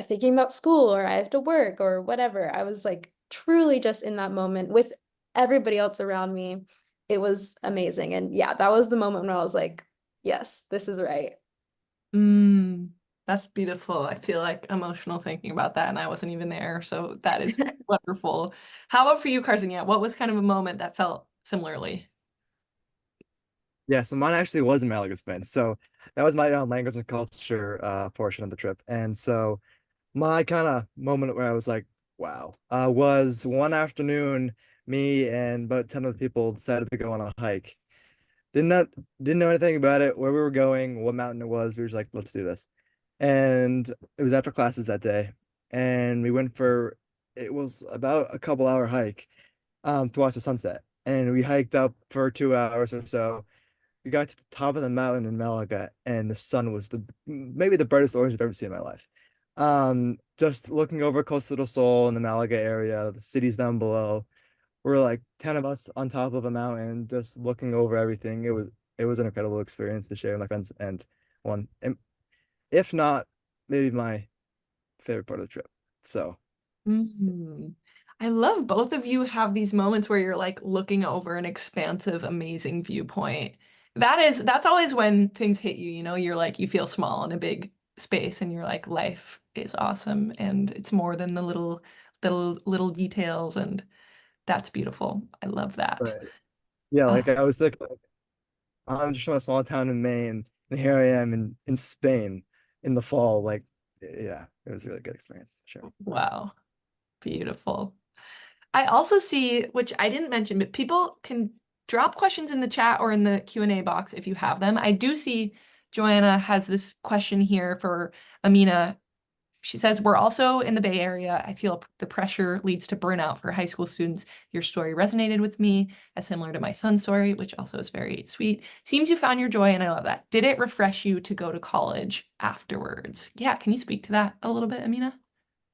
thinking about school or I have to work or whatever. I was like truly just in that moment with everybody else around me. It was amazing. And yeah, that was the moment when I was like, yes, this is right. Mm, that's beautiful. I feel like emotional thinking about that, and I wasn't even there, so that is wonderful. How about for you, Carson? Yeah, what was kind of a moment that felt similarly? Yeah, so mine actually was in Malaga, Spain. So that was my language and culture portion of the trip. And so my kind of moment where I was like, wow, was one afternoon, me and about 10 other people decided to go on a hike. Didn't not didn't know anything about it, where we were going, what mountain it was. We were just like, let's do this. And it was after classes that day. And we went for it was about a couple hour hike to watch the sunset. And we hiked up for 2 hours or so. We got to the top of the mountain in Malaga, and the sun was the maybe the brightest orange I've ever seen in my life. Just looking over Costa del Sol in the Malaga area, the cities down below. We're like 10 of us on top of a mountain, just looking over everything. It was an incredible experience to share with my friends, and one, if not, maybe my favorite part of the trip. So Mhm. I love both of you have these moments where you're like looking over an expansive, amazing viewpoint. That's always when things hit you, you're like you feel small in a big space and you're like life is awesome and it's more than the little details, and that's beautiful. I love that. right. Yeah, Oh, like I was thinking, I'm just from a small town in Maine, and here I am in Spain in the fall. Like, yeah, it was a really good experience. Sure. wow. Beautiful. I also see, which I didn't mention, but people can drop questions in the chat or in the Q&A box if you have them. I do see Joanna has this question here for Aminah. She says, we're also in the Bay Area. I feel the pressure leads to burnout for high school students. Your story resonated with me, as similar to my son's story, which also is very sweet. Seems you found your joy, and I love that. Did it refresh you to go to college afterwards? Yeah, can you speak to that a little bit, Aminah?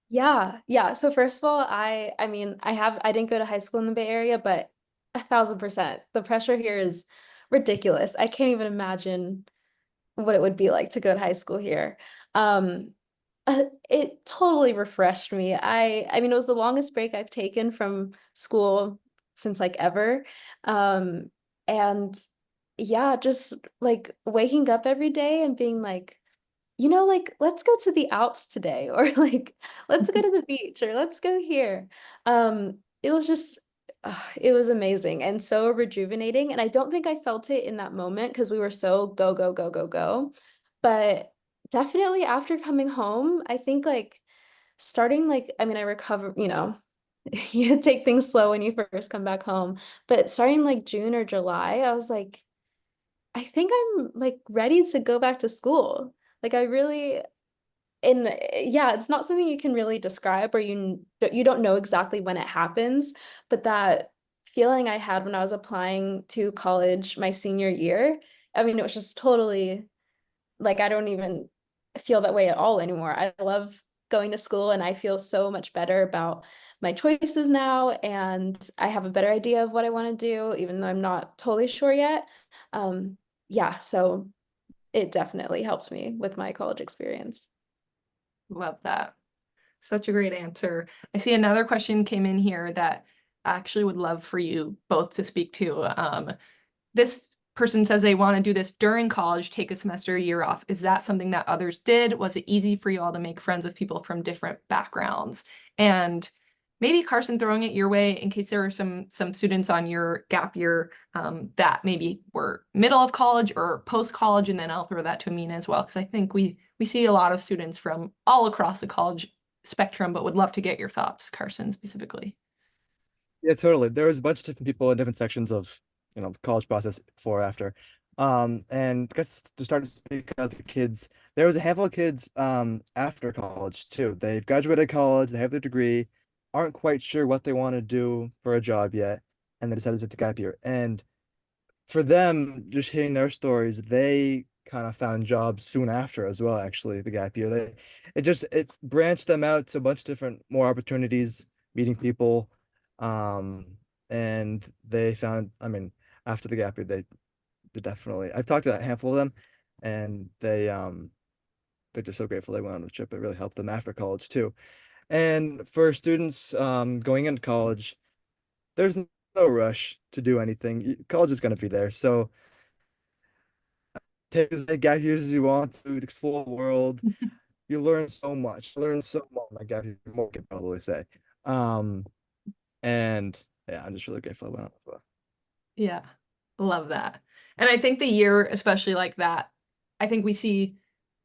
Yeah, yeah. So first of all, I mean, I didn't go to high school in the Bay Area, but 1,000%. The pressure here is ridiculous. I can't even imagine what it would be like to go to high school here. Um, it totally refreshed me. I mean, it was the longest break I've taken from school since like ever. Um, and yeah, just like waking up every day and being like, like, let's go to the Alps today, or like, let's go to the beach, or let's go here. It was just, it was amazing and so rejuvenating. And I don't think I felt it in that moment because we were so go, go, go, go, go. But definitely after coming home, I think like starting like, I mean, I recovered, you take things slow when you first come back home, but starting like June or July, I was like, I think I'm like ready to go back to school. Like I really and yeah, it's not something you can really describe or you don't know exactly when it happens, but that feeling I had when I was applying to college my senior year, I mean, it was just totally like I don't even feel that way at all anymore. I love going to school and I feel so much better about my choices now and I have a better idea of what I want to do, even though I'm not totally sure yet. Yeah, so it definitely helps me with my college experience. Love that. Such a great answer. I see another question came in here that I actually would love for you both to speak to. This person says they want to do this during college, take a semester, a year off. Is that something that others did? Was it easy for you all to make friends with people from different backgrounds? And maybe Carson, throwing it your way in case there are some students on your gap year that maybe were middle of college or post college, and then I'll throw that to Amina as well because I think we see a lot of students from all across the college spectrum, but would love to get your thoughts, Carson, specifically. Yeah, totally. There was a bunch of different people in different sections of, the college process before or after. And I guess to start to speak about the kids, there was a handful of kids after college too. They've graduated college, they have their degree, aren't quite sure what they want to do for a job yet, and they decided to take the gap year. And for them, just hearing their stories, they kind of found jobs soon after as well, actually, the gap year. It branched them out to a bunch of different more opportunities, meeting people. Um, and they found, I mean, after the gap year, they definitely I've talked to a handful of them and they're just so grateful they went on the trip. It really helped them after college too. And for students going into college, there's no rush to do anything. College is going to be there. So take as many gap years as you want to explore the world. You learn so much. Learn so much. My gap year, more can probably say. Um, and yeah, I'm just really grateful I went on as well. Yeah, love that. And I think the year, especially like that, I think we see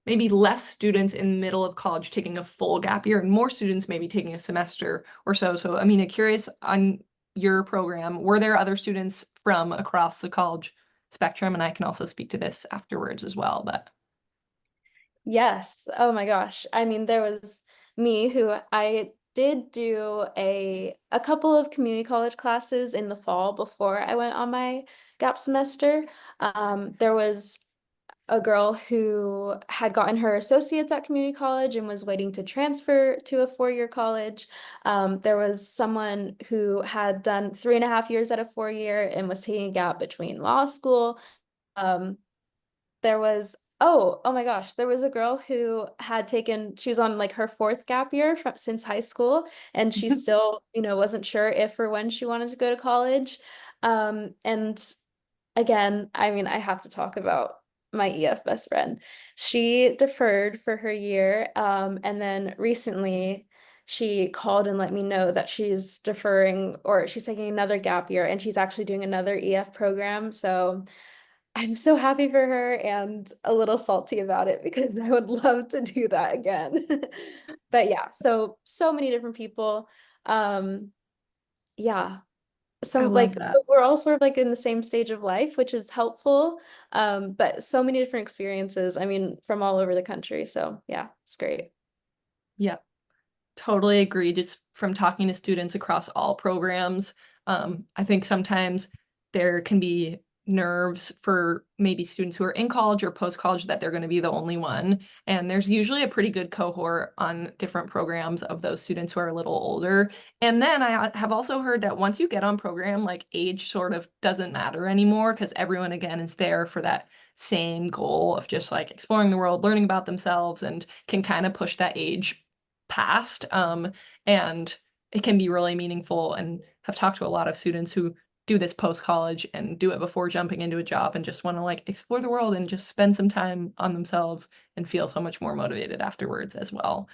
maybe less students in the middle of college taking a full gap year and more students maybe taking a semester or so. So, I mean, I'm curious on your program, were there other students from across the college spectrum? And I can also speak to this afterwards as well, but Yes. Oh my gosh. I mean, there was me who I did do a couple of community college classes in the fall before I went on my gap semester. There was a girl who had gotten her associates at community college and was waiting to transfer to a four-year college. There was someone who had done 3.5 years at a four-year and was taking a gap between law school. Um, there was oh my gosh, there was a girl who had taken, she was on like her fourth gap year from since high school, and she still, wasn't sure if or when she wanted to go to college. And again, I mean, I have to talk about my EF best friend. She deferred for her year, and then recently she called and let me know that she's deferring or she's taking another gap year and she's actually doing another EF program. So I'm so happy for her and a little salty about it because I would love to do that again. But yeah, so many different people. Um, yeah, I some love like that. we're all sort of like in the same stage of life, which is helpful. But so many different experiences, I mean, from all over the country. So yeah, it's great. Yep. Totally agree. Just from talking to students across all programs, I think sometimes there can be nerves for maybe students who are in college or post-college that they're going to be the only one. And there's usually a pretty good cohort on different programs of those students who are a little older. And then I have also heard that once you get on program, like age sort of doesn't matter anymore because everyone again is there for that same goal of just like exploring the world, learning about themselves, and can kind of push that age past. And it can be really meaningful. And have talked to a lot of students who do this post college and do it before jumping into a job and just want to like explore the world and just spend some time on themselves and feel so much more motivated afterwards as well.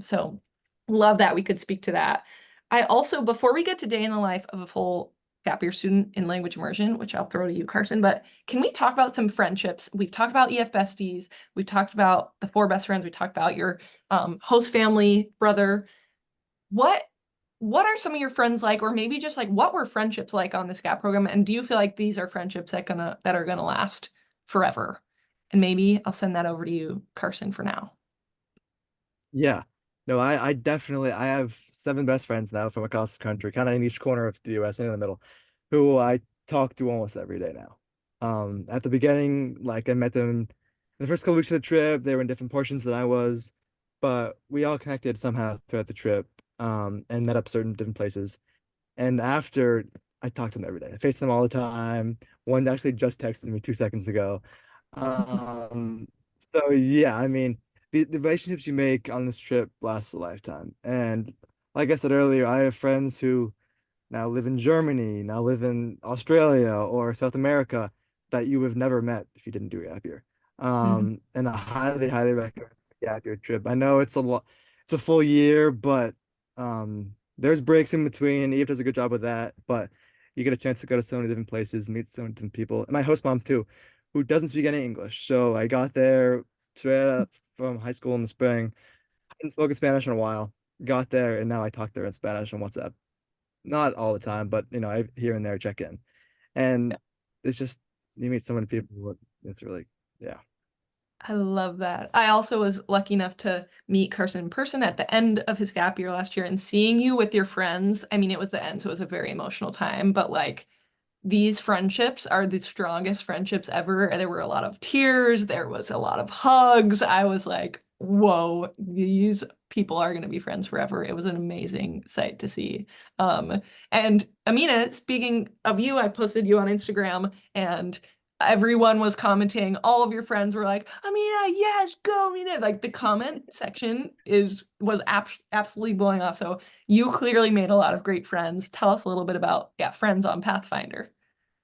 So love that we could speak to that. I also, before we get to day in the life of a full gap year student in language immersion, which I'll throw to you, Carson, but can we talk about some friendships? We've talked about EF besties. We've talked about the four best friends. We talked about your host family, brother. What what are some of your friends like, or maybe just like what were friendships like on this gap program? And do you feel like these are friendships that are gonna last forever? And maybe I'll send that over to you, Carson, for now. Yeah. No, I definitely I have seven best friends now from across the country, kind of in each corner of the US and in the middle, who I talk to almost every day now. At the beginning, like I met them the first couple weeks of the trip, they were in different portions than I was, but we all connected somehow throughout the trip, and met up certain different places. And after I talk to them every day. I face them all the time. One actually just texted me 2 seconds ago. Um, so yeah, I mean, the relationships you make on this trip last a lifetime. And like I said earlier, I have friends who now live in Germany, now live in Australia or South America that you have never met if you didn't do a gap year. Mhm. And I highly, highly recommend a gap year trip. I know it's a lot, it's a full year, but there's breaks in between. Eve does a good job with that, but you get a chance to go to so many different places, meet so many different people. And my host mom too, who doesn't speak any English. So I got there straight up from high school in the spring. I hadn't spoken Spanish in a while. Got there and now I talk to her in Spanish on WhatsApp. Not all the time, but I here and there check in. And it's just you meet so many people. It's really, yeah. I love that. I also was lucky enough to meet Carson in person at the end of his gap year last year and seeing you with your friends. I mean, it was the end, so it was a very emotional time, but like these friendships are the strongest friendships ever. There were a lot of tears, there was a lot of hugs. I was like, whoa, these people are going to be friends forever. It was an amazing sight to see. And Aminah, speaking of you, I posted you on Instagram and everyone was commenting. All of your friends were like, Aminah, yes, go, Aminah. Like the comment section was absolutely blowing off. So you clearly made a lot of great friends. Tell us a little bit about, yeah, friends on Pathfinder.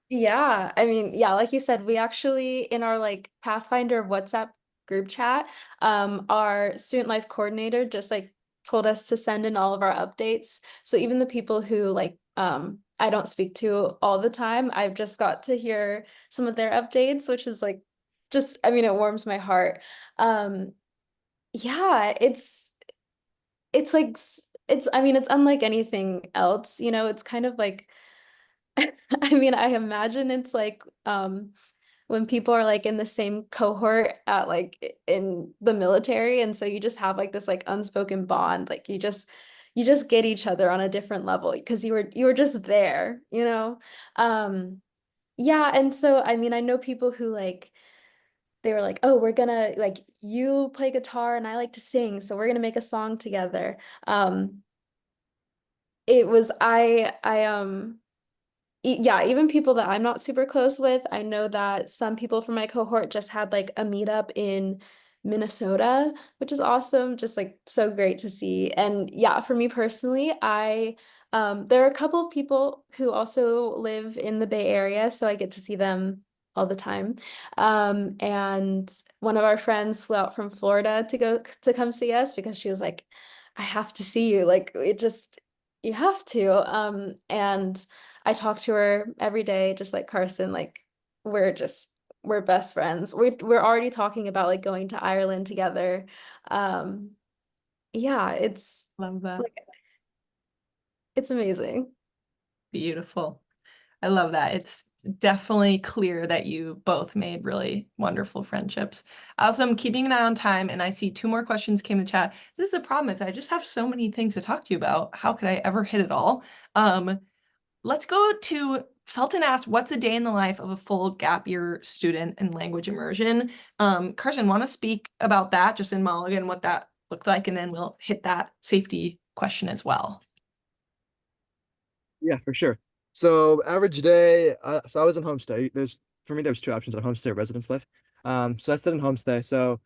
Yeah, I mean, yeah, like you said, we actually in our like Pathfinder WhatsApp group chat, our student life coordinator just like told us to send in all of our updates. So even the people who like I don't speak to all the time, I've just got to hear some of their updates, which is like just I mean, it warms my heart. Um yeah, it's like it's I mean, it's unlike anything else, you know, it's kind of like I mean, I imagine it's like when people are like in the same cohort at like in the military and so you just have like this like unspoken bond like you just get each other on a different level because you were just there, you know? Um yeah, and so I mean, I know people who like they were like, "Oh, we're gonna like you play guitar and I like to sing, so we're gonna make a song together." Um it was yeah, even people that I'm not super close with, I know that some people from my cohort just had like a meetup in Minnesota, which is awesome, just like so great to see. And yeah, for me personally, I there are a couple of people who also live in the Bay Area, so I get to see them all the time. And one of our friends flew out from Florida to go to come see us because she was like, I have to see you. Like it just you have to. And I talk to her every day, just like Carson, like we're just we're best friends. We're already talking about like going to Ireland together. Um, yeah, Love that. like it's amazing. Beautiful. I love that. It's definitely clear that you both made really wonderful friendships. Also, I'm keeping an eye on time and I see two more questions came in the chat. This is a problem is I just have so many things to talk to you about. How could I ever hit it all? Let's go to Felton asked, what's a day in the life of a full gap year student in language immersion? Carson, want to speak about that just in Mulligan, what that looked like, and then we'll hit that safety question as well. Yeah, for sure. So average day, so I was in homestay. For me, there's two options on homestay or residence life. So I stayed in homestay. So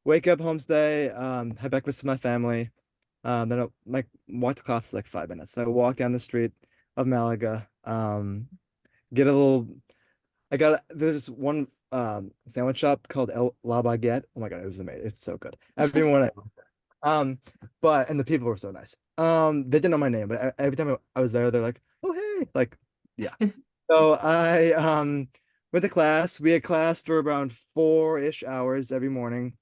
wake up homestay, have breakfast with my family. Then like walk to class is like 5 minutes. So I walk down the street of Malaga. Get a little. There's this one sandwich shop called El La Baguette. Oh my God, it was amazing. It's so good. Everyone um, but and the people were so nice. They didn't know my name, but every time I was there, they're like, "Oh hey," like, yeah. So I went to class. We had class for around 4-ish hours every morning,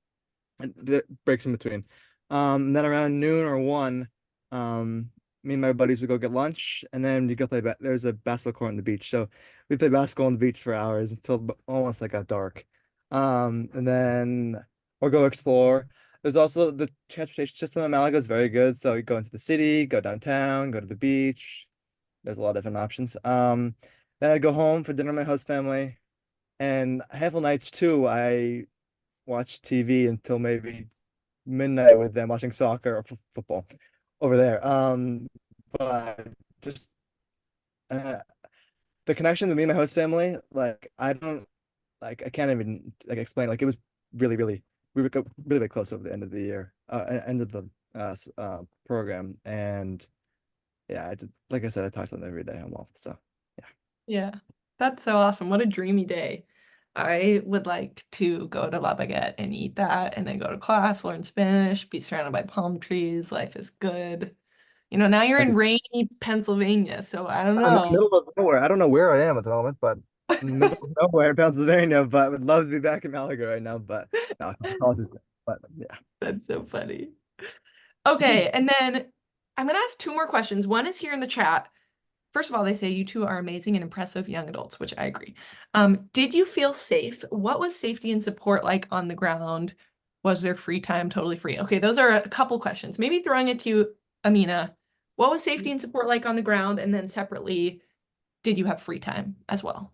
and the breaks in between. And then around noon or 1, me and my buddies would go get lunch, and then you go play. There's a basketball court on the beach, so we played basketball on the beach for hours until almost like got dark. And then or go explore. There's also the transportation system in Malaga is very good. So you go into the city, go downtown, go to the beach. There's a lot of different options. Then I'd go home for dinner with my host family. And a handful of nights too, I watch TV until maybe midnight with them watching soccer or football over there. But just uh, the connection with me and my host family, like I don't like I can't even like explain. Like it was really we were really, really close over the end of the year, end of the program, and yeah, like I said, I talk to them every day almost. So yeah. Yeah, that's so awesome. What a dreamy day. I would like to go to La Baguette and eat that and then go to class, learn Spanish, be surrounded by palm trees. Life is good. Now you're in Nice. rainy Pennsylvania, so I don't I'm in the know. middle of nowhere. I don't know where I am at the moment, but in the middle of nowhere in Pennsylvania, but I would love to be back in Malaga right now. But no, college is great. But yeah. That's so funny. Okay, and then I'm gonna ask two more questions. One is here in the chat. First of all, they say you two are amazing and impressive young adults, which I agree. Did you feel safe? What was safety and support like on the ground? Was there free time totally free? Okay, those are a couple questions. Maybe throwing it to you, Aminah. What was safety and support like on the ground? And then separately, did you have free time as well?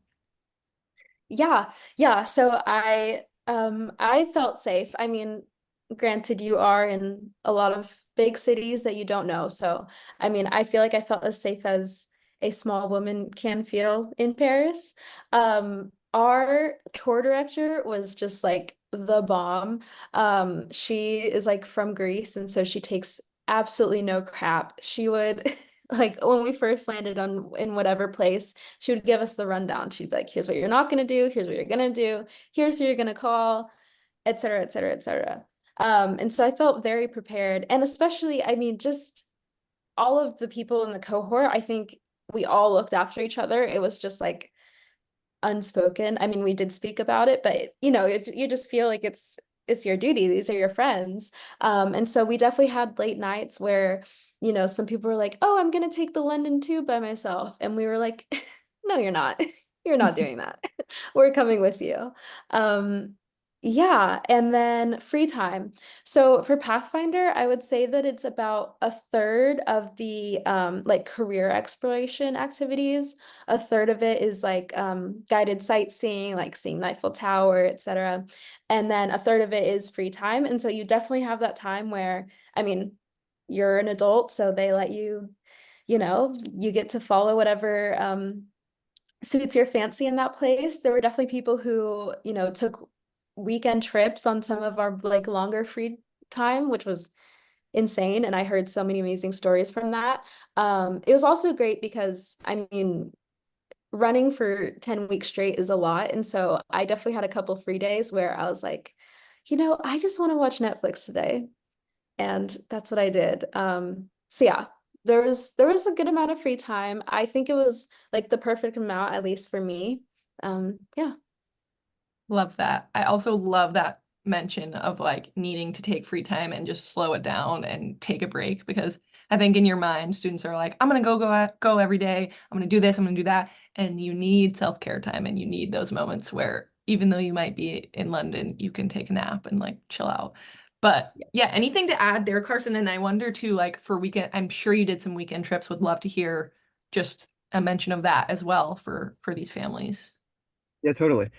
Yeah, yeah. So I felt safe. I mean, granted, you are in a lot of big cities that you don't know. So I mean, I feel like I felt as safe as a small woman can feel in Paris. Our tour director was just like the bomb. She is like from Greece, and so she takes absolutely no crap. She would like when we first landed on in whatever place, she would give us the rundown. She'd be like, here's what you're not going to do. Here's what you're going to do. Here's who you're going to call, et cetera, et cetera, et cetera. And so I felt very prepared. And especially, I mean, just all of the people in the cohort, I think we all looked after each other. It was just like unspoken. I mean, we did speak about it, but you just feel like it's your duty. These are your friends. And so we definitely had late nights where, some people were like, "Oh, I'm gonna take the London Tube by myself," and we were like, "No, you're not. You're not doing that. We're coming with you." Um, yeah, and then free time. So for Pathfinder, I would say that it's about a third of the like career exploration activities. A third of it is like guided sightseeing, like seeing the Eiffel Tower, etc. And then a third of it is free time. And so you definitely have that time where, I mean, you're an adult, so they let you, you get to follow whatever suits your fancy in that place. There were definitely people who, took weekend trips on some of our like longer free time, which was insane. And I heard so many amazing stories from that. It was also great because, I mean, running for 10 weeks straight is a lot. And so I definitely had a couple free days where I was like, I just want to watch Netflix today. And that's what I did. So yeah, there was a good amount of free time. I think it was like the perfect amount, at least for me. Yeah. Love that. I also love that mention of like needing to take free time and just slow it down and take a break because I think in your mind students are like, I'm gonna go every day. I'm gonna do this, I'm gonna do that. And you need self-care time and you need those moments where even though you might be in London, you can take a nap and like chill out. But yeah, anything to add there, Carson? And I wonder too, like for weekend, I'm sure you did some weekend trips. Would love to hear just a mention of that as well for these families. Yeah, totally.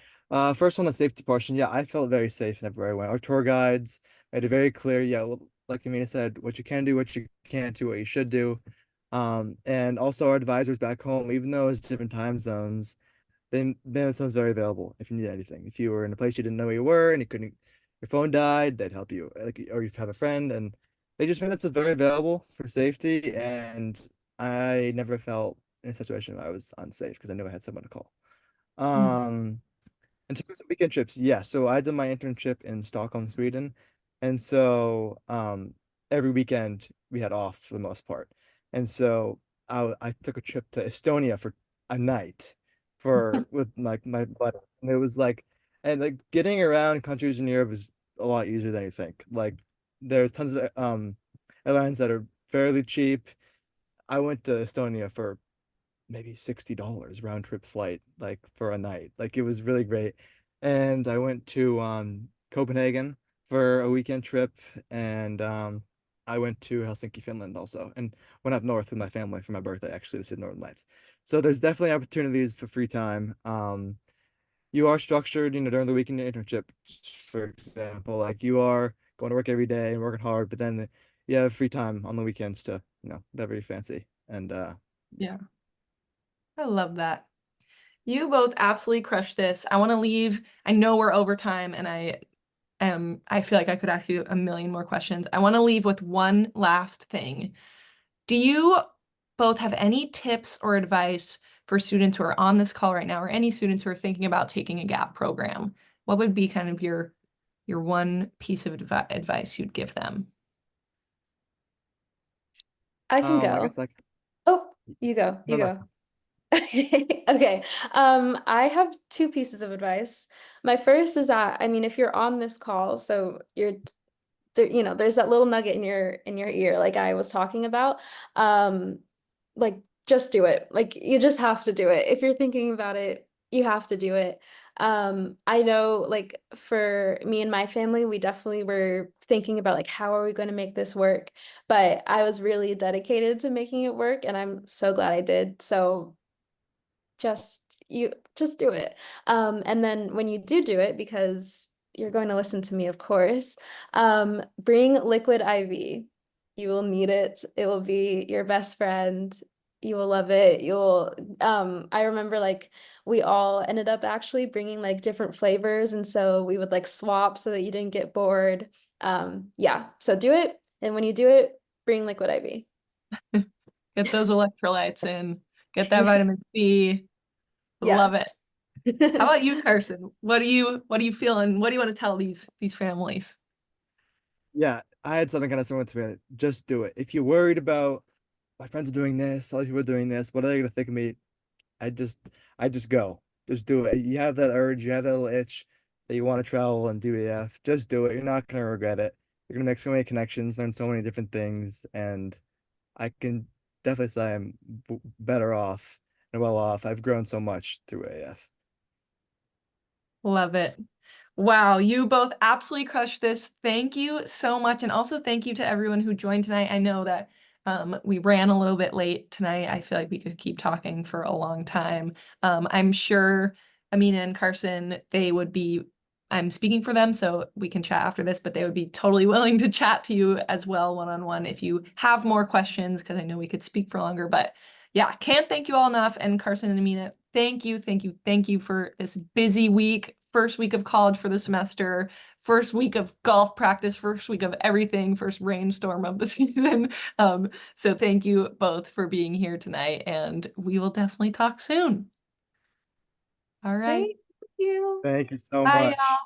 First on the safety portion, yeah, I felt very safe everywhere I went. Our tour guides made it very clear, yeah, like Amina said, what you can do, what you can't do, what you should do. And also our advisors back home, even though it's different time zones, they made themselves very available if you need anything. If you were in a place you didn't know where you were and you couldn't, your phone died, they'd help you. Like, or you have a friend, and they just made themselves very available for safety. And I never felt in a situation where I was unsafe because I knew I had someone to call. Mm. Um, in terms of weekend trips, yeah. So I did my internship in Stockholm, Sweden. And so every weekend we had off for the most part. And so I took a trip to Estonia for a night for with my buddies. And it was like and like getting around countries in Europe is a lot easier than you think. Like there's tons of airlines that are fairly cheap. I went to Estonia for maybe $60 round trip flight, like for a night. Like it was really great. And I went to Copenhagen for a weekend trip, and I went to Helsinki, Finland also, and went up north with my family for my birthday actually to see the Northern Lights. So there's definitely opportunities for free time. You are structured, during the weekend internship, for example, like you are going to work every day and working hard, but then you have free time on the weekends to, whatever you fancy. And yeah. Yeah, I love that. You both absolutely crushed this. I want to leave. I know we're over time and I feel like I could ask you a million more questions. I want to leave with one last thing. Do you both have any tips or advice for students who are on this call right now or any students who are thinking about taking a gap program? What would be kind of your one piece of advice you'd give them? I can I go. guess like Oh, you go. no, You no. go. Okay. I have two pieces of advice. My first is that, I mean, if you're on this call, so you're there, you know, there's that little nugget in your ear, like I was talking about. Um, like just do it. Like you just have to do it. If you're thinking about it, you have to do it. I know like for me and my family, we definitely were thinking about like how are we going to make this work? But I was really dedicated to making it work, and I'm so glad I did. So just do it. And then when you do it, because you're going to listen to me, of course, bring liquid IV. You will need it. It will be your best friend. You will love it. You'll I remember like we all ended up actually bringing like different flavors, and so we would like swap so that you didn't get bored. Yeah, so do it, and when you do it, bring liquid IV. Get those electrolytes in, get that vitamin C. Love it. Yes. How about you, Carson? What are you feeling? What do you want to tell these families? Yeah, I had something kind of similar to me. Just do it. If you're worried about my friends are doing this, other people are doing this, what are they gonna think of me? I just I just go. Just do it. You have that urge, you have that little itch that you want to travel and do AF. Just do it. You're not gonna regret it. You're gonna make so many connections, learn so many different things, and I can definitely say I'm better off and well off. I've grown so much through AF. Love it. Wow, you both absolutely crushed this. Thank you so much. And also thank you to everyone who joined tonight. I know that we ran a little bit late tonight. I feel like we could keep talking for a long time. I'm sure Aminah and Carson, they would be, I'm speaking for them, so we can chat after this, but they would be totally willing to chat to you as well one-on-one if you have more questions, because I know we could speak for longer. But yeah, can't thank you all enough. And Carson and Aminah, thank you for this busy week, first week of college for the semester, first week of golf practice, first week of everything, first rainstorm of the season. So thank you both for being here tonight, and we will definitely talk soon. All right. Thank you. Thank you so Bye, much. y'all.